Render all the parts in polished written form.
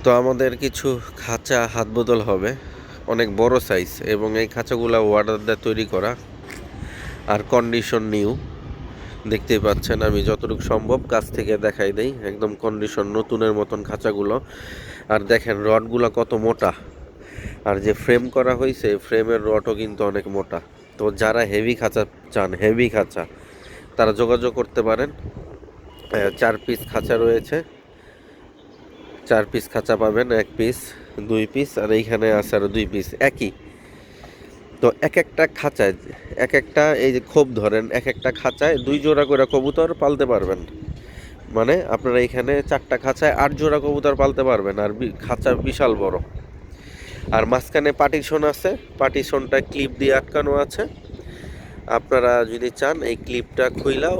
তো আমাদের কিছু খাঁচা হাত বদল হবে, অনেক বড় সাইজ, এবং এই খাঁচাগুলো ওয়াটার দিয়ে তৈরি করা আর কন্ডিশন নিউ। দেখতেই পাচ্ছেন, আমি যতটুকু সম্ভব কাছ থেকে দেখাই দেই, একদম কন্ডিশন নতুনের মতন খাঁচাগুলো। আর দেখেন রডগুলো কত মোটা, আর যে ফ্রেম করা হয়েছে ফ্রেমের রডও কিন্তু অনেক মোটা। তো যারা হেভি খাঁচা চান, হেভি খাঁচা, তারা যোগাযোগ করতে পারেন। 4 পিস খাঁচা রয়েছে, 4 পিস খাঁচা পাবেন, 1 পিস, 2 পিস, আর এইখানে আছে আরো 2 পিস একই। তো এক একটা খাঁচায়, এক একটা, এই যে খোপ ধরেন, এক একটা খাঁচায় 2 জোড়া করে কবুতর পালতে পারবেন। মানে আপনারা এখানে 4টা খাঁচায় 8 জোড়া কবুতর পালতে পারবেন। আর খাঁচা বিশাল বড়। আর মাঝখানে পার্টিশন আছে, পার্টিশনটা ক্লিপ দিয়ে আটকানো আছে। আপনারা যদি চান এই ক্লিপটা খুইলাও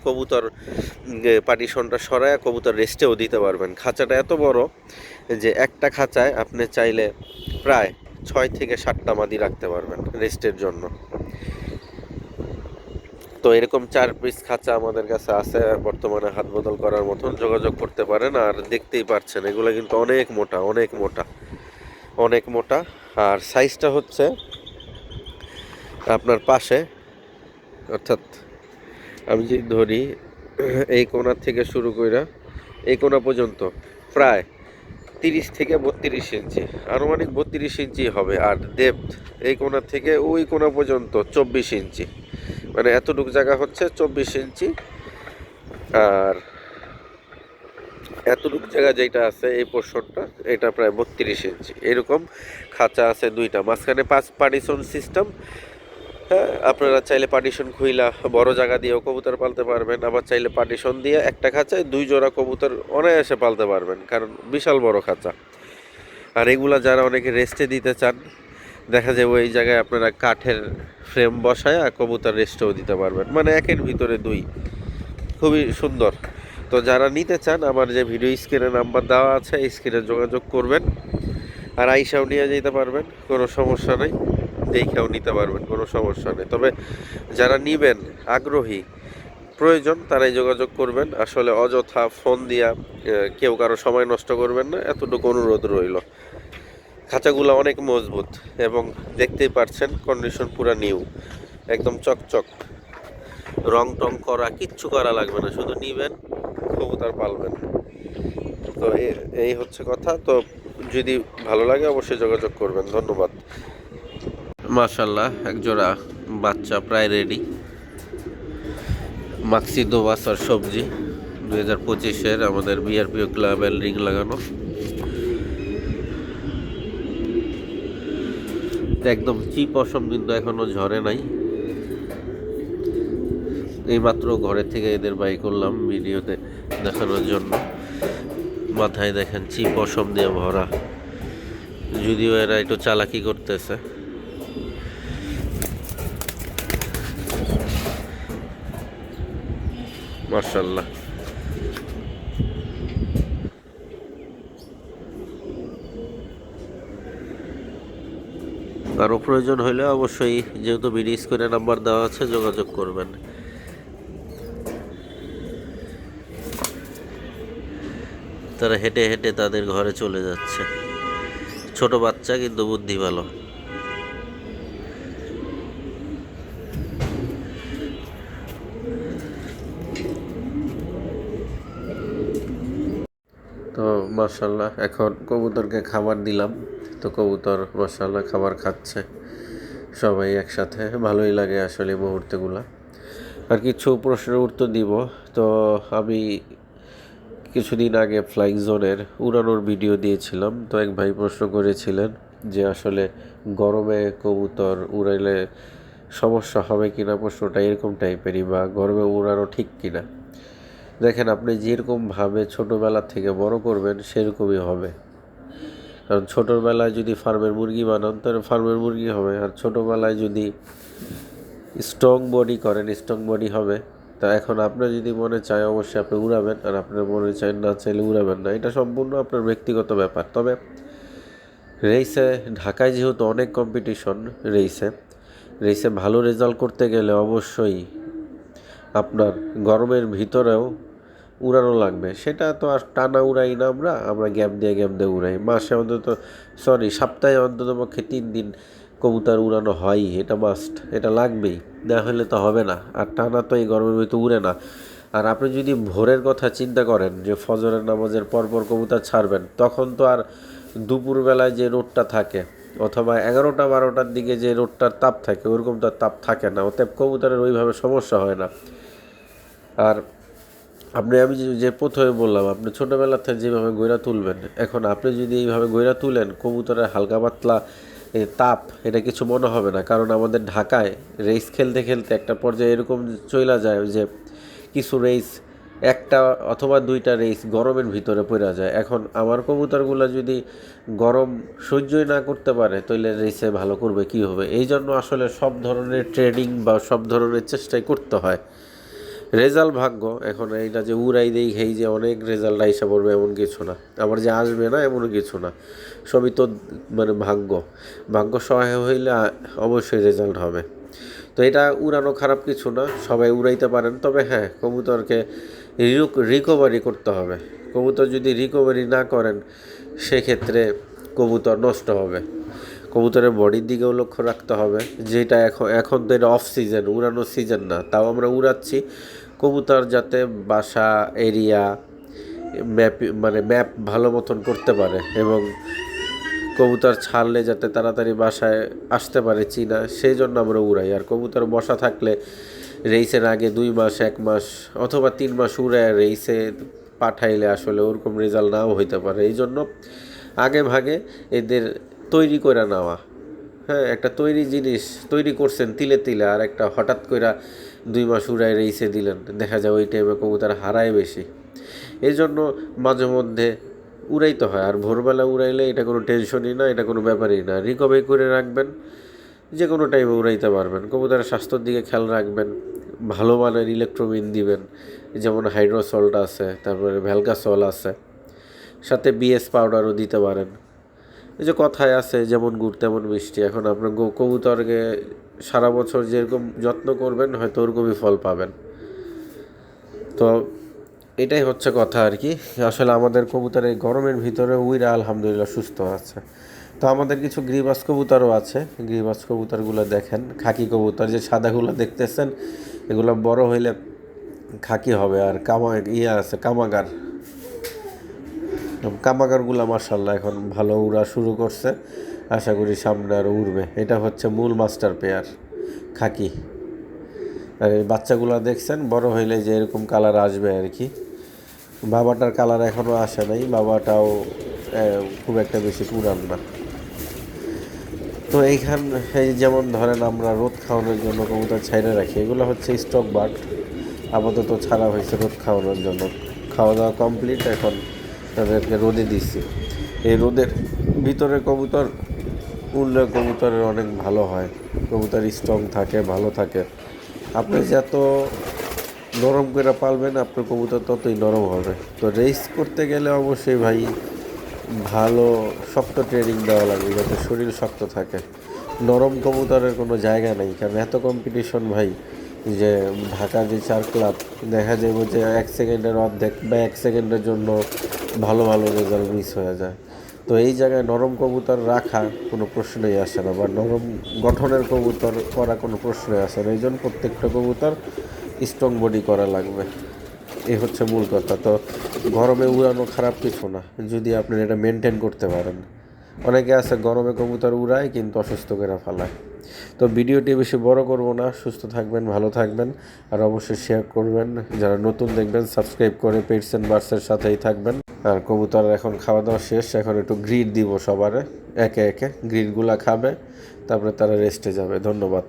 কবুতর পার্টিশনটা সরায় কবুতর রেস্টেও দিতে পারবেন। খাঁচাটা এত বড় যে একটা খাঁচায় আপনি চাইলে প্রায় 6 থেকে 7টা মাদি রাখতে পারবেন রেস্টের জন্য। তো এরকম 4 পিস খাঁচা আমাদের কাছে আছে বর্তমানে হাত বদল করার মতন, যোগাযোগ করতে পারেন। আর দেখতেই পাচ্ছেন এগুলো কিন্তু অনেক মোটা, অনেক মোটা, অনেক মোটা। আর সাইজটা হচ্ছে আপনার পাশে, অর্থাৎ আমি যদি ধরি এই কোণা থেকে শুরু কইরা এই কোণা পর্যন্ত প্রায় 30 থেকে 32 ইঞ্চি, আনুমানিক 32 ইঞ্চি হবে। আর ডেপথ এই কোণা থেকে ওই কোণা পর্যন্ত 24 ইঞ্চি, মানে এতটুকু জায়গা হচ্ছে 24 ইঞ্চি। আর এতটুকু জায়গা যেটা আছে এই পোর্শনটা, এটা প্রায় 32 ইঞ্চি। এরকম খাঁচা আছে 2টা, মাঝখানে 5 পার্টিশন সিস্টেম। হ্যাঁ, আপনারা চাইলে পার্টিশন খুইলা বড় জায়গা দিয়েও কবুতর পালতে পারবেন, আবার চাইলে পার্টিশন দিয়ে একটা খাঁচায় 2 জোড়া কবুতর অনায়াসে পালতে পারবেন, কারণ বিশাল বড় খাঁচা। আর এগুলা যারা অনেকে রেস্টে দিতে চান, দেখা যায় ওই জায়গায় আপনারা কাঠের ফ্রেম বসায় কবুতর রেস্টেও দিতে পারবেন, মানে একের ভিতরে 2, খুবই সুন্দর। তো যারা নিতে চান, আমার যে ভিডিও স্ক্রিনে নাম্বার দেওয়া আছে, এই স্ক্রিনে যোগাযোগ করবেন। আর আইসাও নিয়ে যেতে পারবেন, কোনো সমস্যা নেই, দেখেও নিতে পারবেন, কোনো সমস্যা নেই। তবে যারা নিবেন আগ্রহী, প্রয়োজন, তারাই যোগাযোগ করবেন। আসলে অযথা ফোন দিয়া কেউ কারো সময় নষ্ট করবেন না, এতটুকু অনুরোধ রইল। খাঁচাগুলো অনেক মজবুত, এবং দেখতেই পারছেন কন্ডিশন পুরা নিউ, একদম চকচক, রং টং করা কিচ্ছু করা লাগবে না, শুধু নিবেন, কবুতর পালবেন। তো এই হচ্ছে কথা। তো যদি ভালো লাগে অবশ্যই যোগাযোগ করবেন। ধন্যবাদ। মাশাল্লাহ, একজোড়া বাচ্চা প্রায় রেডি। মাক্সি দোবাস আর সবজি 2025-এর আমাদের বিআরপিও ক্লাবের রিং লাগানো, একদম চিপ অসম, কিন্তু এখনো ঝরে নাই। এইমাত্র ঘরের থেকে এদের বাই করলাম ভিডিওতে দেখানোর জন্য। মাথায় দেখেন চিপ অসম দিয়ে ভরা, যদিও এরা একটু চালাকি করতেছে। মাশাল্লাহ। আরও প্রয়োজন হলে অবশ্যই, যেহেতু ভিডিও স্ক্রিনে নাম্বার দেওয়া আছে, যোগাযোগ করবেন। তারা হেঁটে হেঁটে তাদের ঘরে চলে যাচ্ছে, ছোট বাচ্চা কিন্তু বুদ্ধি ভালো। তো মাশাল্লাহ, এখন কবুতরকে খাবার দিলাম। তো কবুতর মাশাল্লাহ খাবার খাচ্ছে সবাই একসাথে, ভালোই লাগে আসলে মুহূর্তগুলো। আর কিছু প্রশ্নের উত্তর দিব। তো আমি কিছুদিন আগে ফ্লাইং জোনের উড়ানোর ভিডিও দিয়েছিলাম। তো এক ভাই প্রশ্ন করেছিলেন যে আসলে গরমে কবুতর উড়াইলে সমস্যা হবে কিনা, প্রশ্নটা এরকম টাইপেরই, বা গরমে উড়ানো ঠিক কিনা। দেখেন, আপনি যেরকমভাবে ছোটোবেলা থেকে বড় করবেন সেরকমই হবে। কারণ ছোটোবেলায় যদি ফার্মের মুরগি বানান, তাহলে ফার্মের মুরগি হবে। আর ছোটোবেলায় যদি স্ট্রং বডি করেন, স্ট্রং বডি হবে। তা এখন আপনার যদি মনে চায় অবশ্যই আপনি উড়াবেন, আর আপনার মনে চায় না চাইলে উড়াবেন না, এটা সম্পূর্ণ আপনার ব্যক্তিগত ব্যাপার। তবে রেসে, ঢাকায় যেহেতু অনেক কম্পিটিশন, রেসে ভালো রেজাল্ট করতে গেলে অবশ্যই আপনার গরমের ভিতরেও উড়ানো লাগবে, সেটা তো আর টানা উড়াই না, আমরা গ্যাপ দিয়ে উড়াই। মাসে অন্তত, সপ্তাহে অন্তত পক্ষে 3 দিন কবুতর উড়ানো হয়ই, এটা মাস্ট, এটা লাগবেই, না হলে তো হবে না। আর টানা তো এই গরমের ভিতরে উড়ে না। আর আপনি যদি ভোরের কথা চিন্তা করেন যে ফজরের নামাজের পরপর কবুতর ছাড়বেন, তখন তো আর দুপুরবেলায় যে রোদটা থাকে অথবা 11টা 12টার দিকে যে রোদটার তাপ থাকে ওরকম তো আর তাপ থাকে না, অতএব কবুতরের ওইভাবে সমস্যা হয় না। আর আমি যে প্রথমে বললাম, আপনি ছোটোবেলা থেকে যেভাবে গইরা তুলবেন, এখন আপনি যদি এইভাবে গইরা তুলেন, কবুতরের হালকা পাতলা তাপ এটা কিছু মনে হবে না। কারণ আমাদের ঢাকায় রেস খেলতে খেলতে একটা পর্যায়ে এরকম চইলা যায় যে কিছু রেস, একটা অথবা 2টা রেস গরমের ভিতরে পড়ে যায়। এখন আমার কবুতরগুলো যদি গরম সহ্যই না করতে পারে, তাহলে রেসে ভালো করবে কী হবে? এই জন্য আসলে সব ধরনের ট্রেনিং বা সব ধরনের চেষ্টাই করতে হয়। রেজাল্ট ভাগ্য, এখন এইটা যে উড়াই দেই এই যে অনেক রেজাল্ট আইসা পড়বে এমন কিছু না, আবার যে আসবে না এমনও কিছু না। সবই তো মানে ভাগ্য সহায় হইলে অবশ্যই রেজাল্ট হবে। তো এটা উড়ানো খারাপ কিছু না, সবাই উড়াইতে পারেন। তবে হ্যাঁ, কবুতরকে রিকভারি করতে হবে। কবুতর যদি রিকভারি না করেন, সেক্ষেত্রে কবুতর নষ্ট হবে। কবুতরের বডির দিকেও লক্ষ্য রাখতে হবে, যেটা এখন তো এটা অফ সিজন, উড়ানোর সিজন না, তাও আমরা উড়াচ্ছি। কবুতর যাতে বাসা এরিয়া ম্যাপ ভালো মতন করতে পারে এবং কবুতর ছাড়লে যাতে তাড়াতাড়ি বাসায় আসতে পারে চীনা, সেই জন্য আমরা উড়াই। আর কবুতর বসা থাকলে রেইসের আগে 2 মাস 1 মাস অথবা 3 মাস উড়ায় রেইসে পাঠাইলে আসলে ওরকম রেজাল্ট নাও হইতে পারে। এই জন্য আগে ভাগে এদের তৈরি করে নেওয়া। হ্যাঁ, একটা তৈরি জিনিস তৈরি করছেন তিলে তিলে, আর একটা হঠাৎ করে 2 মাস উড়ায় রেইসে দিলেন, দেখা যায় ওই টাইমে কবুতর হারায় বেশি। এই জন্য মাঝে মধ্যে উড়াইতে হয়। আর ভোরবেলা উড়াইলে এটা কোনো টেনশনই না, এটা কোনো ব্যাপারই না। রিকভারি করে রাখবেন, যে কোনো টাইমে উড়াইতে পারবেন। কবুতরের স্বাস্থ্যর দিকে খেয়াল রাখবেন, ভালো মানের ইলেকট্রোমিন দিবেন, যেমন হাইড্রোসল্ট আছে, তারপরে ভ্যালকাসল আছে, সাথে বিএস পাউডারও দিতে পারেন। এই যে কথায় আছে যেমন গুড় তেমন মিষ্টি, এখন আপনার কবুতরকে সারা বছর যেরকম যত্ন করবেন হয়তো ওরকমই ফল পাবেন। তো এটাই হচ্ছে কথা আর কি। আসলে আমাদের কবুতর এই গরমের ভিতরে উইরা আলহামদুলিল্লাহ সুস্থ আছে। তো আমাদের কিছু গ্রিবাস কবুতরও আছে। গ্রিবাস কবুতরগুলো দেখেন, খাকি কবুতর যে সাদাগুলো দেখতেছেন, এগুলো বড় হইলে খাকি হবে। আর আছে কামাগারগুলো মাশাআল্লাহ এখন ভালো উড়া শুরু করছে, আশা করি সামনে আরও উড়বে। এটা হচ্ছে মূল মাস্টার পেয়ার খাকি। আর এই বাচ্চাগুলো দেখছেন, বড় হইলে যে এরকম কালার আসবে আর কি। বাবাটার কালার এখনও আসে নাই, বাবাটাও খুব একটা বেশি পুরান না। তো এই যেমন ধরেন আমরা রোদ খাওয়ানোর জন্য কবুতর ছাইড়ে রাখি, এগুলো হচ্ছে স্টক বার্ড, আপাতত ছাড়া হয়েছে রোদ খাওয়ানোর জন্য। খাওয়া দাওয়া কমপ্লিট, এখন তাদেরকে রোদে দিচ্ছি। এই রোদের ভিতরে কবুতর উড়লে কবুতরের অনেক ভালো হয়, কবুতর স্ট্রং থাকে, ভালো থাকে। আপনি যত নরম করে পালবেন আপনার কবুতর ততই নরম হবে। তো রেস করতে গেলে অবশ্যই ভাই ভালো শক্ত ট্রেনিং দেওয়া লাগবে, যাতে শরীর শক্ত থাকে। নরম কবুতরের কোনো জায়গা নেই, কারণ এত কম্পিটিশন ভাই, যে ঢাকার যে 4 ক্লাব, দেখা যাবে যে 1 সেকেন্ডের অর্ধেক বা 1 সেকেন্ডের জন্য ভালো ভালো রেজাল্ট মিস হয়ে যায়। তো এই জায়গায় নরম কবুতর রাখা কোনো প্রশ্নই আসে না, বা নরম গঠনের কবুতর করা কোনো প্রশ্নই আসে না। এই জন্য প্রত্যেকটা কবুতর স্ট্রং বডি করা লাগবে, এই হচ্ছে মূল কথা। তো গরমে উড়ানো খারাপ কিছু না, যদি আপনি এটা মেনটেন করতে পারেন। অনেকে আছে গরমে কবুতর উড়ায় কিন্তু অসুস্থ করে ফেলায়। তো ভিডিওটি বেশি বড় করব না, সুস্থ থাকবেন, ভালো থাকবেন, আর অবশ্যই শেয়ার করবেন। যারা নতুন দেখবেন সাবস্ক্রাইব করে পেটস অ্যান্ড বার্ডসের সাথেই থাকবেন। আর কবুতর এখন খাওয়া দাওয়া শেষ, এখন একটু গ্রিড দিব সবারে, একে একে গ্রিডগুলা খাবে, তারপরে তারা রেস্টে যাবে। ধন্যবাদ।